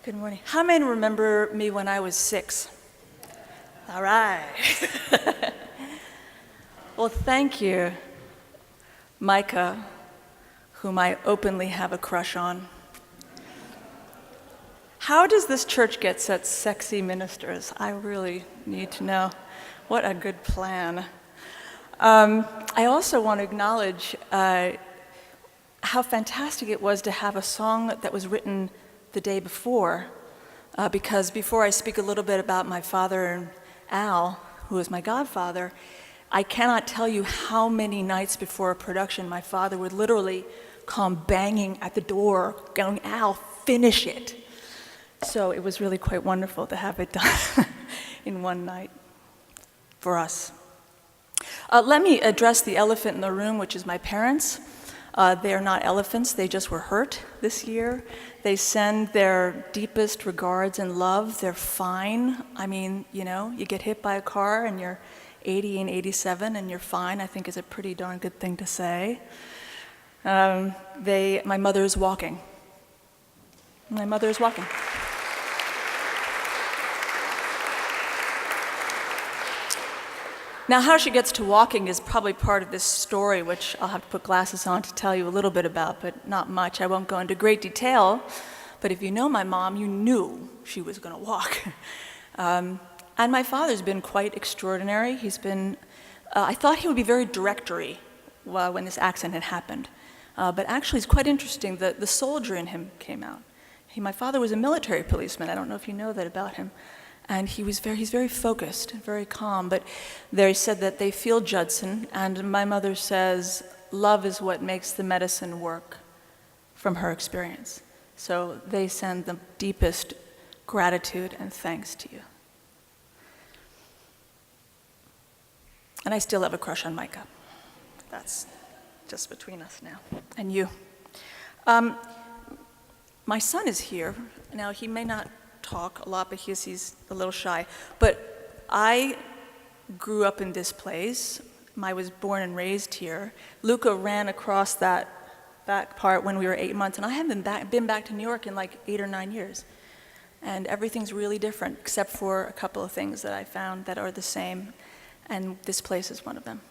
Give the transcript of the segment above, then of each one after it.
Good morning. How many remember me when I was 6? All right. Well, thank you, Micah, whom I openly have a crush on. How does this church get such sexy ministers? I really need to know. What a good plan. I also want to acknowledge how fantastic it was to have a song that was written the day before, because before I speak a little bit about my father and Al, who is my godfather, I cannot tell you how many nights before a production my father would literally come banging at the door, going, "Al, finish it." So it was really quite wonderful to have it done in one night for us. Let me address the elephant in the room, which is my parents. They are not elephants, they just were hurt this year. They send their deepest regards and love. They're fine. I mean, you know, you get hit by a car and you're 80 and 87 and you're fine, I think is a pretty darn good thing to say. My mother is walking. My mother is walking. Now, how she gets to walking is probably part of this story, which I'll have to put glasses on to tell you a little bit about, but not much. I won't go into great detail, but if you know my mom, you knew she was going to walk. And my father's been quite extraordinary. He's been, I thought he would be very directory when this accident had happened, but actually it's quite interesting that the soldier in him came out. My father was a military policeman. I don't know if you know that about him. And he's very focused, very calm. But they said that they feel Judson, and my mother says, love is what makes the medicine work from her experience. So they send the deepest gratitude and thanks to you. And I still have a crush on Micah. That's just between us now, and you. My son is here. Now, he may not talk a lot because he's a little shy, but I grew up in this place. I was born and raised here. Luca ran across that back part when we were 8 months, and I haven't been back to New York in like 8 or 9 years. And everything's really different, except for a couple of things that I found that are the same, and this place is one of them.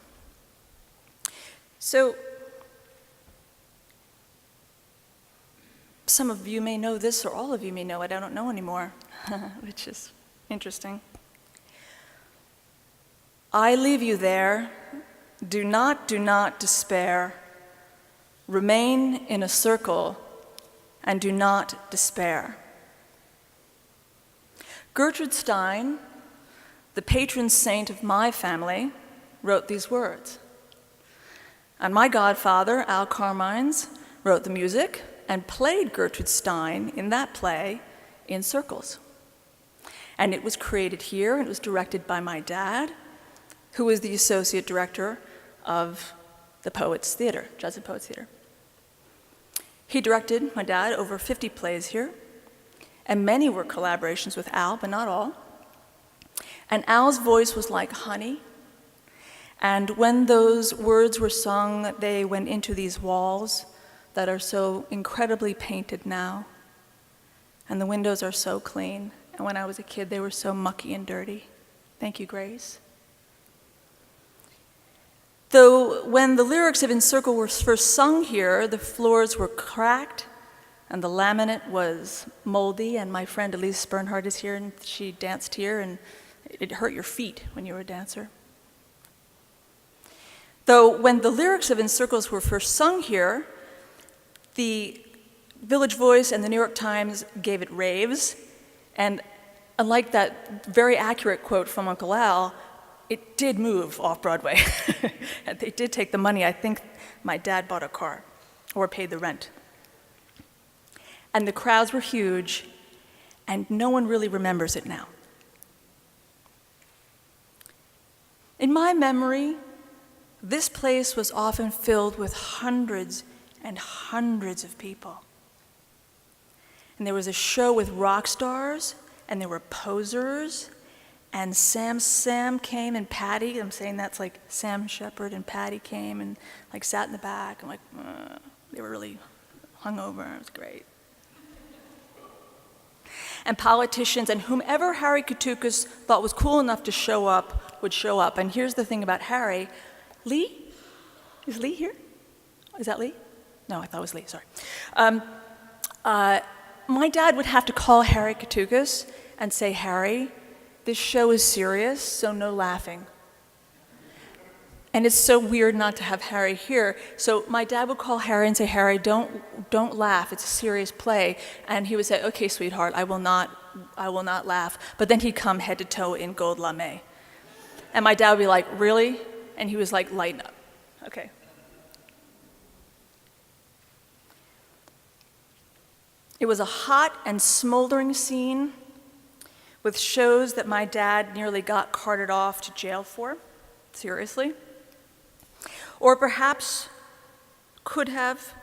So, some of you may know this, or all of you may know it. I don't know anymore, which is interesting. I leave you there. Do not despair. Remain in a circle and do not despair. Gertrude Stein, the patron saint of my family, wrote these words. And my godfather, Al Carmines, wrote the music and played Gertrude Stein in that play in circles. And it was created here, and it was directed by my dad, who was the associate director of the Poets Theater, Judson Poets Theater. He directed, my dad, over 50 plays here, and many were collaborations with Al, but not all. And Al's voice was like honey, and when those words were sung, they went into these walls that are so incredibly painted now, and the windows are so clean, and when I was a kid they were so mucky and dirty. Thank you, Grace. Though when the lyrics of In Circle were first sung here, the floors were cracked and the laminate was moldy, and my friend Elise Bernhardt is here, and she danced here, and it hurt your feet when you were a dancer. Though when the lyrics of In Circles were first sung here, the Village Voice and the New York Times gave it raves, and unlike that very accurate quote from Uncle Al, it did move off Broadway. And they did take the money. I think my dad bought a car or paid the rent. And the crowds were huge, and no one really remembers it now. In my memory, this place was often filled with hundreds and hundreds of people. And there was a show with rock stars, and there were posers, and Sam came, and Patty, I'm saying that's like Sam Shepard and Patty came and like sat in the back, and like, they were really hungover, it was great. And politicians and whomever Harry Katukas thought was cool enough to show up would show up. And here's the thing about Harry. Lee? Is Lee here? Is that Lee? No, I thought it was Lee, sorry. My dad would have to call Harry Katukas and say, Harry, this show is serious, so no laughing. And it's so weird not to have Harry here. So my dad would call Harry and say, Harry, don't laugh, it's a serious play. And he would say, okay, sweetheart, I will not laugh. But then he'd come head to toe in gold lame. And my dad would be like, really? And he was like, lighten up. Okay. It was a hot and smoldering scene with shows that my dad nearly got carted off to jail for, seriously. Or perhaps could have,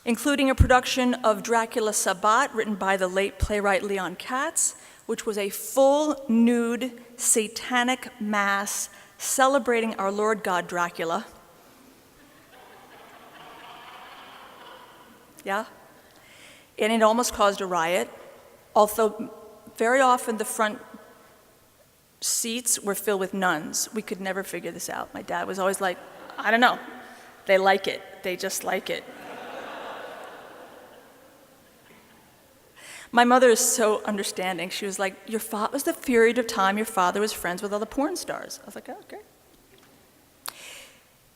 including a production of Dracula Sabbat, written by the late playwright Leon Katz, which was a full nude satanic mass celebrating our Lord God Dracula. Yeah? And it almost caused a riot, although very often the front seats were filled with nuns. We could never figure this out. My dad was always like, I don't know. They like it. They just like it. My mother is so understanding. She was like, it was the period of time your father was friends with all the porn stars. I was like, oh, okay.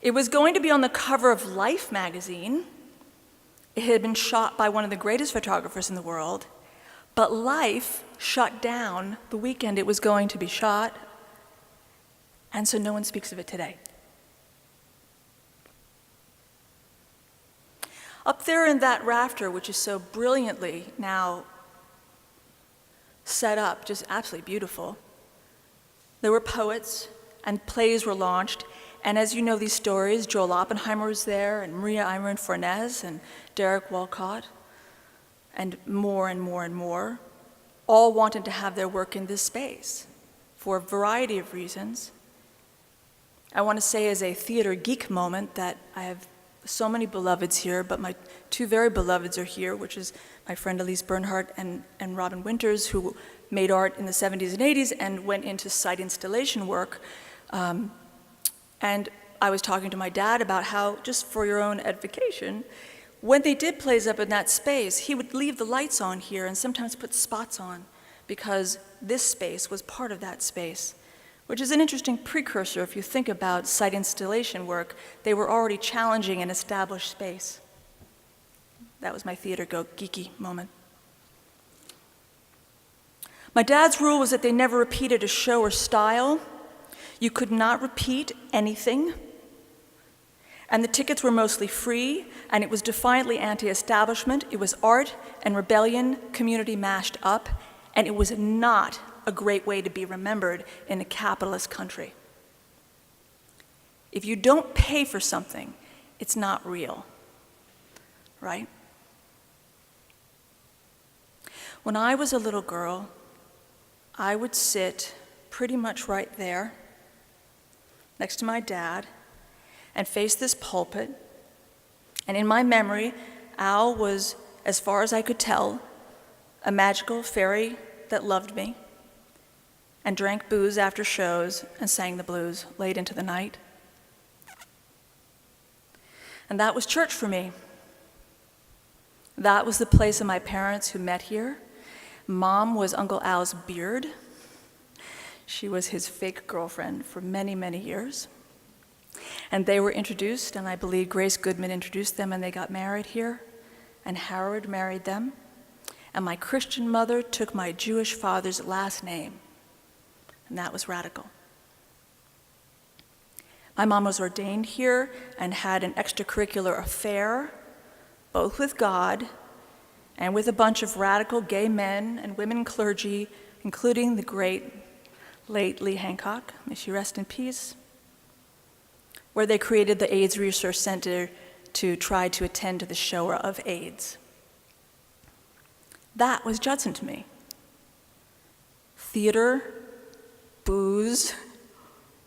It was going to be on the cover of Life magazine. It had been shot by one of the greatest photographers in the world, but Life shut down the weekend it was going to be shot, and so no one speaks of it today. Up there in that rafter, which is so brilliantly now set up, just absolutely beautiful, there were poets and plays were launched. And as you know these stories, Joel Oppenheimer was there, and Maria Imran Fornes, and Derek Walcott, and more and more and more, all wanted to have their work in this space for a variety of reasons. I want to say as a theater geek moment that I have so many beloveds here, but my two very beloveds are here, which is my friend Elise Bernhardt and Robin Winters, who made art in the 70s and 80s and went into site installation work. And I was talking to my dad about how, just for your own edification, when they did plays up in that space, he would leave the lights on here and sometimes put spots on because this space was part of that space, which is an interesting precursor if you think about site installation work. They were already challenging an established space. That was my theater geeky moment. My dad's rule was that they never repeated a show or style. You could not repeat anything, and the tickets were mostly free, and it was defiantly anti-establishment. It was art and rebellion, community mashed up, and it was not a great way to be remembered in a capitalist country. If you don't pay for something, it's not real, right? When I was a little girl, I would sit pretty much right there next to my dad and face this pulpit. And in my memory, Al was, as far as I could tell, a magical fairy that loved me and drank booze after shows and sang the blues late into the night. And that was church for me. That was the place of my parents who met here. Mom was Uncle Al's beard. She was his fake girlfriend for many, many years. And they were introduced, and I believe Grace Goodman introduced them, and they got married here, and Howard married them. And my Christian mother took my Jewish father's last name, and that was radical. My mom was ordained here and had an extracurricular affair, both with God and with a bunch of radical gay men and women clergy, including the great late Lee Hancock, may she rest in peace, where they created the AIDS Research Center to try to attend to the Shoah of AIDS. That was Judson to me. Theater, booze,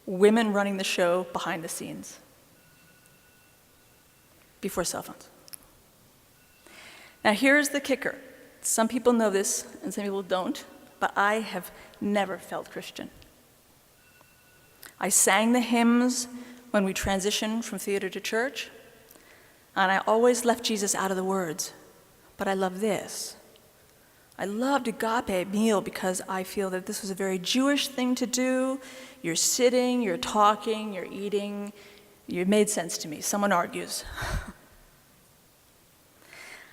women running the show behind the scenes, before cell phones. Now here's the kicker. Some people know this and some people don't, but I have never felt Christian. I sang the hymns when we transitioned from theater to church, and I always left Jesus out of the words. But I love this. I loved agape meal because I feel that this was a very Jewish thing to do. You're sitting, you're talking, you're eating. It made sense to me. Someone argues.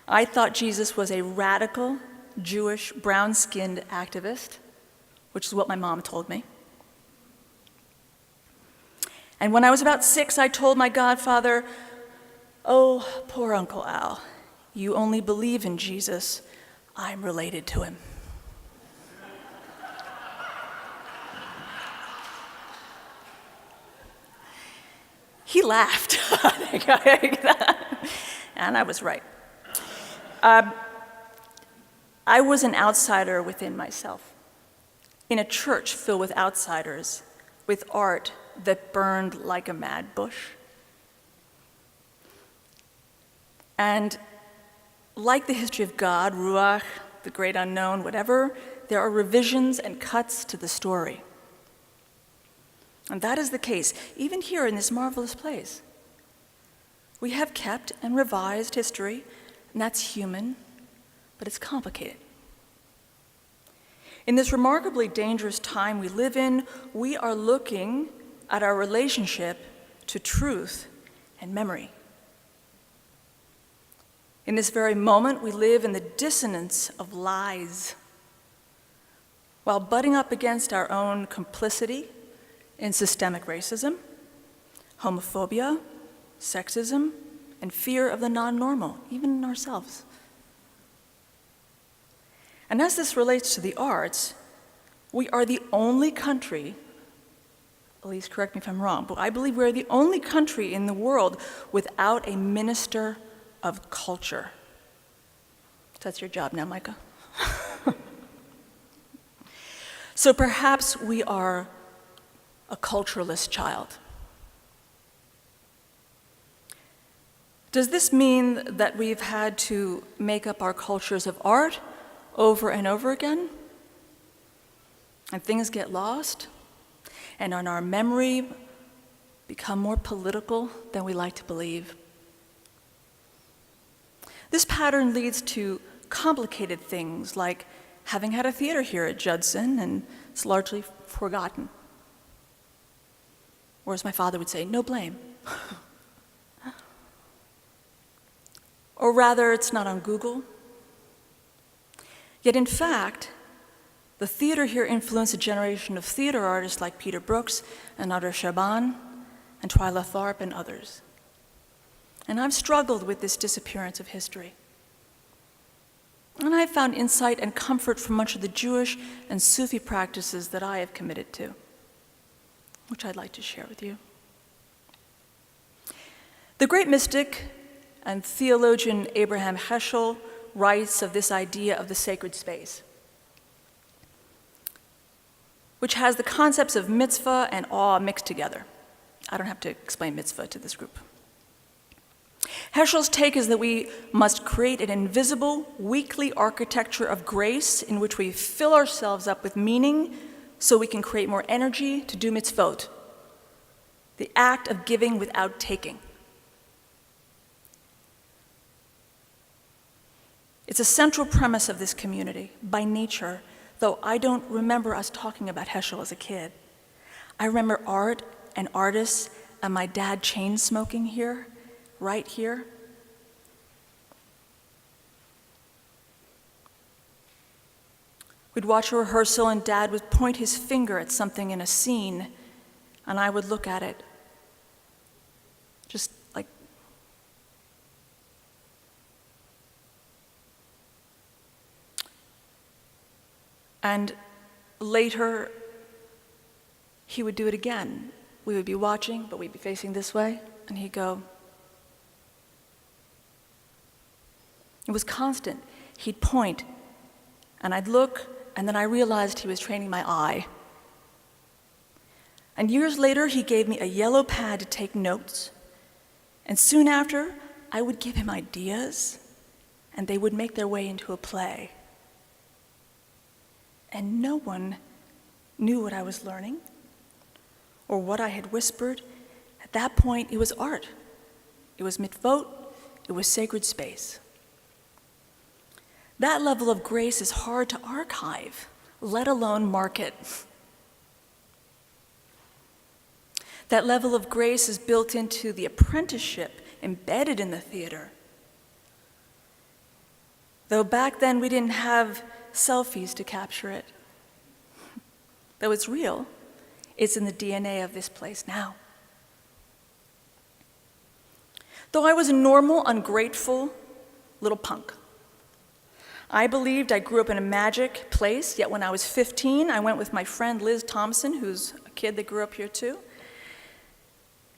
I thought Jesus was a radical, Jewish, brown-skinned activist, which is what my mom told me. And when I was about 6, I told my godfather, "Oh, poor Uncle Al, you only believe in Jesus. I'm related to him." He laughed, and I was right. I was an outsider within myself, in a church filled with outsiders, with art that burned like a mad bush. And like the history of God, Ruach, the great unknown, whatever, there are revisions and cuts to the story. And that is the case, even here in this marvelous place. We have kept and revised history, and that's human, but it's complicated. In this remarkably dangerous time we live in, we are looking at our relationship to truth and memory. In this very moment, we live in the dissonance of lies, while butting up against our own complicity in systemic racism, homophobia, sexism, and fear of the non-normal, even in ourselves. And as this relates to the arts, we are the only country, at least correct me if I'm wrong, but I believe we are the only country in the world without a minister of culture. That's your job now, Micah. So perhaps we are a culturalist child. Does this mean that we've had to make up our cultures of art over and over again? And things get lost? And in our memory become more political than we like to believe? This pattern leads to complicated things like having had a theater here at Judson and it's largely forgotten. Or as my father would say, no blame. Or rather, it's not on Google. Yet in fact, the theater here influenced a generation of theater artists like Peter Brooks and Nader Shaban and Twyla Tharp and others. And I've struggled with this disappearance of history. And I've found insight and comfort from much of the Jewish and Sufi practices that I have committed to, which I'd like to share with you. The great mystic and theologian Abraham Heschel writes of this idea of the sacred space, which has the concepts of mitzvah and awe mixed together. I don't have to explain mitzvah to this group. Heschel's take is that we must create an invisible, weekly architecture of grace in which we fill ourselves up with meaning so we can create more energy to do mitzvot, the act of giving without taking. It's a central premise of this community, by nature, though I don't remember us talking about Heschel as a kid. I remember art and artists and my dad chain smoking here, right here. We'd watch a rehearsal and Dad would point his finger at something in a scene and I would look at it just like, and later he would do it again. We would be watching, but we'd be facing this way, and he'd go. It was constant. He'd point, and I'd look, and then I realized he was training my eye. And years later, he gave me a yellow pad to take notes, and soon after, I would give him ideas, and they would make their way into a play. and no one knew what I was learning or what I had whispered. At that point, it was art. It was mitvot. It was sacred space. That level of grace is hard to archive, let alone market. That level of grace is built into the apprenticeship embedded in the theater. Though back then we didn't have selfies to capture it. Though it's real, it's in the DNA of this place now. Though I was a normal, ungrateful little punk, I believed I grew up in a magic place, yet when I was 15, I went with my friend Liz Thompson, who's a kid that grew up here too,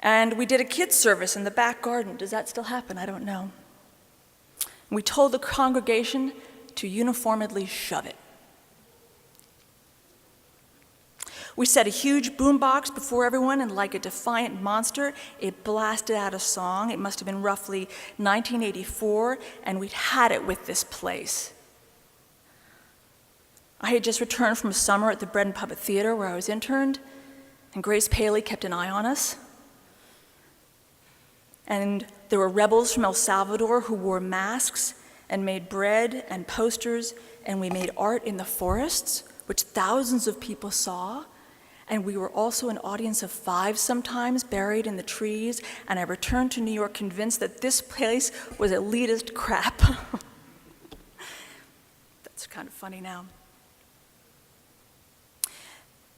and we did a kids' service in the back garden. Does that still happen? I don't know. We told the congregation to uniformedly shove it. We set a huge boombox before everyone, and like a defiant monster, it blasted out a song. It must have been roughly 1984, and we'd had it with this place. I had just returned from a summer at the Bread and Puppet Theater where I was interned, and Grace Paley kept an eye on us. And there were rebels from El Salvador who wore masks and made bread and posters, and we made art in the forests, which thousands of people saw. And we were also an audience of 5 sometimes, buried in the trees, and I returned to New York convinced that this place was elitist crap. That's kind of funny now.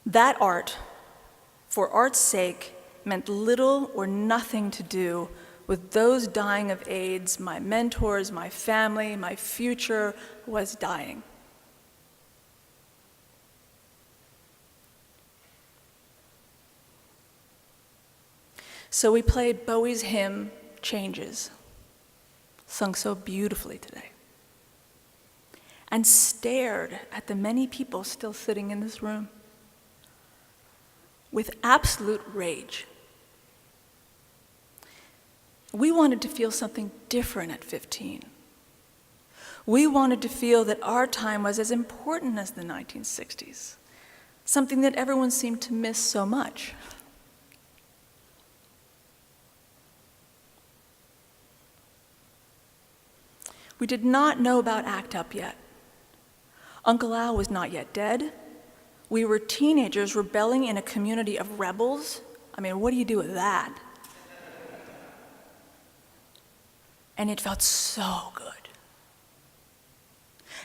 That art, for art's sake, meant little or nothing to do with those dying of AIDS. My mentors, my family, my future was dying. So we played Bowie's hymn, Changes, sung so beautifully today, and stared at the many people still sitting in this room with absolute rage. We wanted to feel something different at 15. We wanted to feel that our time was as important as the 1960s, something that everyone seemed to miss so much. We did not know about ACT UP yet. Uncle Al was not yet dead. We were teenagers rebelling in a community of rebels. I mean, what do you do with that? And it felt so good,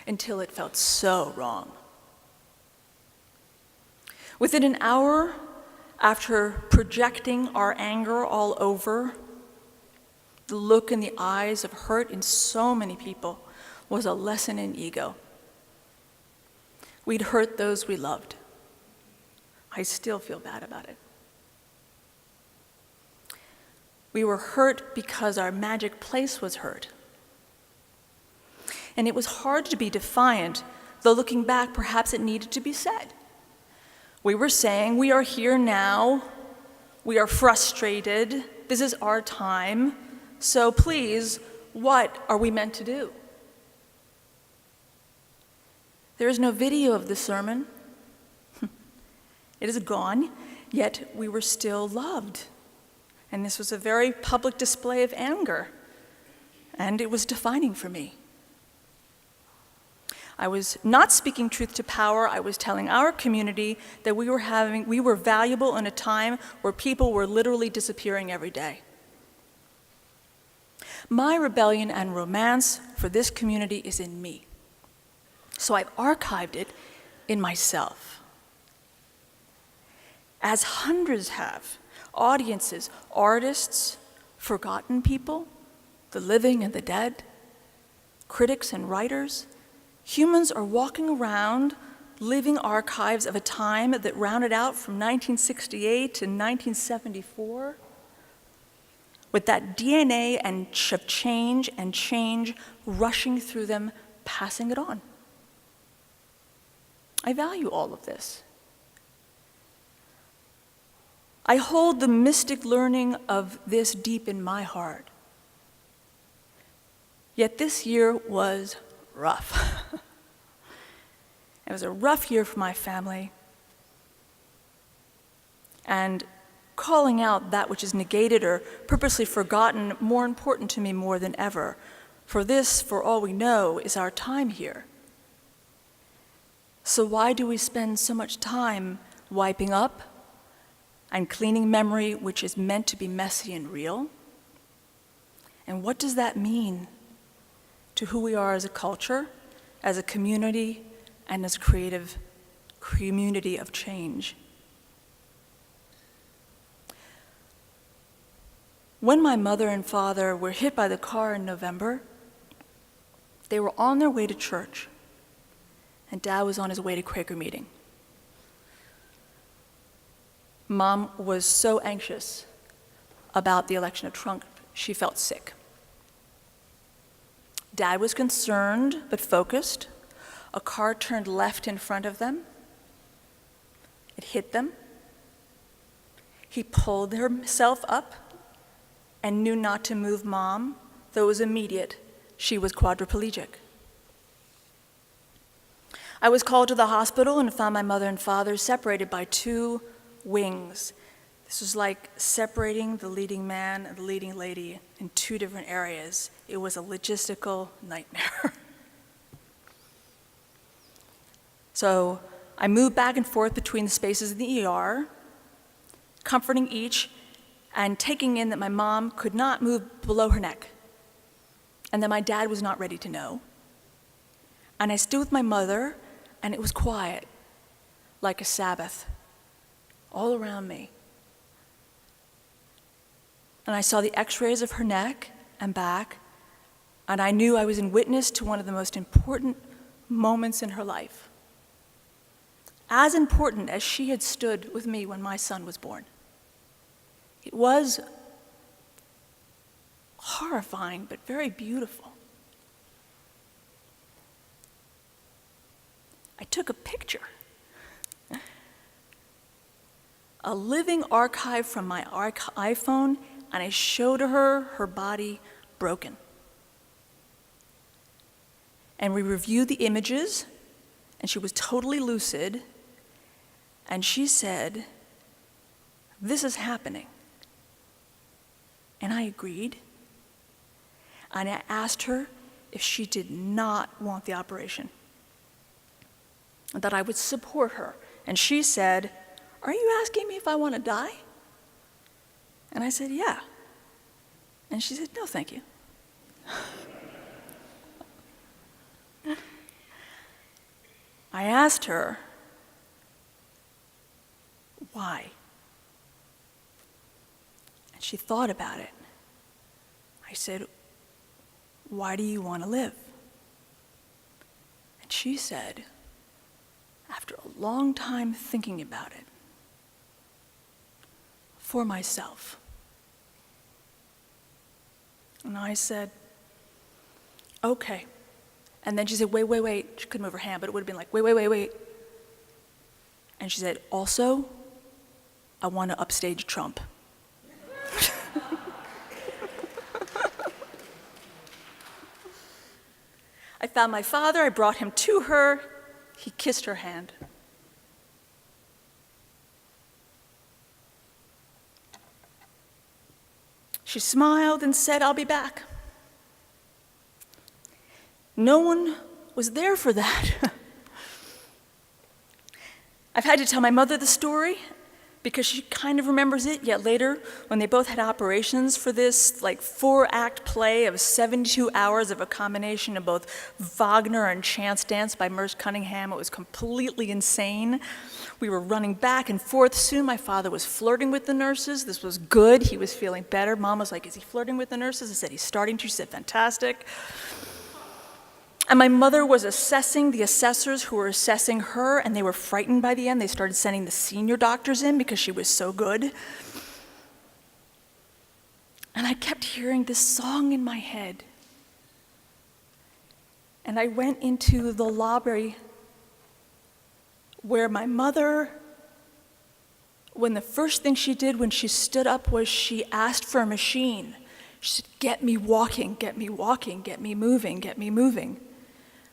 until it felt so wrong. Within an hour, after projecting our anger all over, the look in the eyes of hurt in so many people was a lesson in ego. We'd hurt those we loved. I still feel bad about it. We were hurt because our magic place was hurt. And it was hard to be defiant, though looking back, perhaps it needed to be said. We were saying, we are here now, we are frustrated, this is our time, so please, what are we meant to do? There is no video of the sermon. It is gone, yet we were still loved. And this was a very public display of anger, and it was defining for me. I was not speaking truth to power. I was telling our community that we were valuable in a time where people were literally disappearing every day. My rebellion and romance for this community is in me. So I've archived it in myself. As hundreds have, audiences, artists, forgotten people, the living and the dead, critics and writers, humans are walking around living archives of a time that rounded out from 1968 to 1974, with that DNA of change and change rushing through them, passing it on. I value all of this. I hold the mystic learning of this deep in my heart. Yet this year was rough. It was a rough year for my family. And calling out that which is negated or purposely forgotten, more important to me more than ever. For this, for all we know, is our time here. So why do we spend so much time wiping up and cleaning memory which is meant to be messy and real? And what does that mean to who we are as a culture, as a community, and as a creative community of change? When my mother and father were hit by the car in November, they were on their way to church, and Dad was on his way to Quaker meeting. Mom was so anxious about the election of Trump, she felt sick. Dad was concerned but focused. A car turned left in front of them. It hit them. He pulled himself up and knew not to move Mom, though it was immediate. She was quadriplegic. I was called to the hospital and found my mother and father separated by two wings. This was like separating the leading man and the leading lady in two different areas. It was a logistical nightmare. So I moved back and forth between the spaces in the ER, comforting each and taking in that my mom could not move below her neck and that my dad was not ready to know. And I stood with my mother, and it was quiet, like a Sabbath, all around me. And I saw the x-rays of her neck and back, and I knew I was in witness to one of the most important moments in her life. As important as she had stood with me when my son was born. It was horrifying, but very beautiful. I took a picture, a living archive from my iPhone, and I showed her her body broken. And we reviewed the images, and she was totally lucid, and she said, "This is happening." And I agreed, and I asked her if she did not want the operation, that I would support her. And she said, "Are you asking me if I want to die?" And I said, "Yeah." And she said, "No, thank you." I asked her, why? And she thought about it. I said, "Why do you want to live?" And she said, after a long time thinking about it, "For myself." And I said, "Okay." And then she said, wait. She couldn't move her hand, but it would have been like, wait. And she said, "Also, I want to upstage Trump." I found my father, I brought him to her, he kissed her hand. She smiled and said, "I'll be back." No one was there for that. I've had to tell my mother the story because she kind of remembers it, yet later, when they both had operations for this, like 4-act play of 72 hours of a combination of both Wagner and Chance Dance by Merce Cunningham, it was completely insane. We were running back and forth. Soon my father was flirting with the nurses. This was good. He was feeling better. Mom was like, "Is he flirting with the nurses?" I said, "He's starting to." She said, "Fantastic." And my mother was assessing the assessors who were assessing her, and they were frightened by the end. They started sending the senior doctors in because she was so good. And I kept hearing this song in my head. And I went into the lobby where my mother, when the first thing she did when she stood up was she asked for a machine. She said, "Get me walking, get me walking, get me moving, get me moving."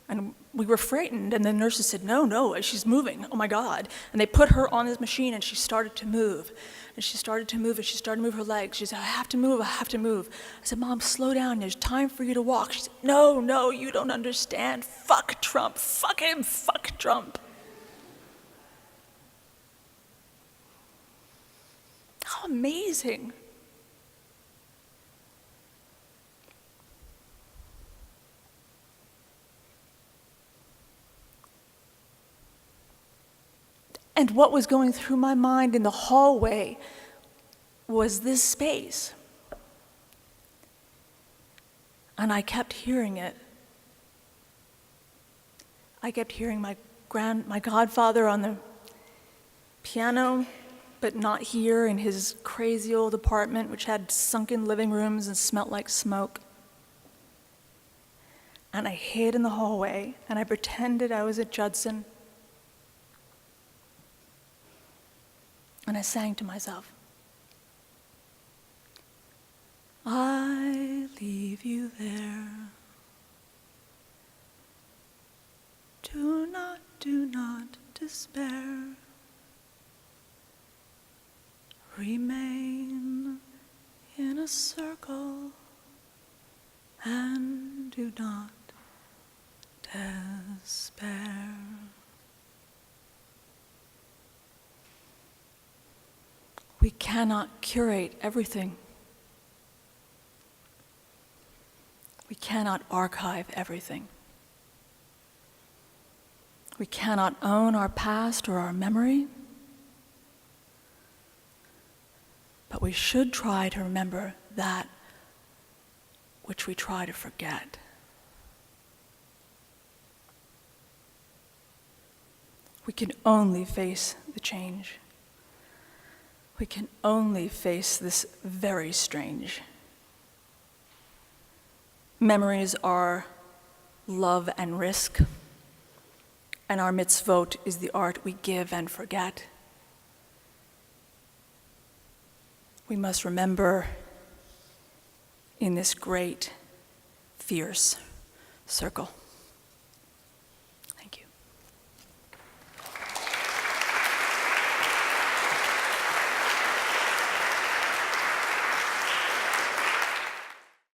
And we were frightened, and the nurses said, no, she's moving, oh my God. And they put her on this machine, and she started to move. And she started to move, and she started to move her legs. She said, I have to move. I said, Mom, slow down, there's time for you to walk. She said, no, you don't understand. Fuck Trump, fuck him, fuck Trump. How amazing. And what was going through my mind in the hallway was this space. And I kept hearing it. I kept hearing my godfather on the piano, but not here in his crazy old apartment, which had sunken living rooms and smelt like smoke. And I hid in the hallway, and I pretended I was at Judson. And I sang to myself, I leave you there. Do not despair. Remain in a circle and do not despair. We cannot curate everything. We cannot archive everything. We cannot own our past or our memory, but we should try to remember that which we try to forget. We can only face the change. We can only face this very strange. Memories are love and risk, and our mitzvot is the art we give and forget. We must remember in this great, fierce circle.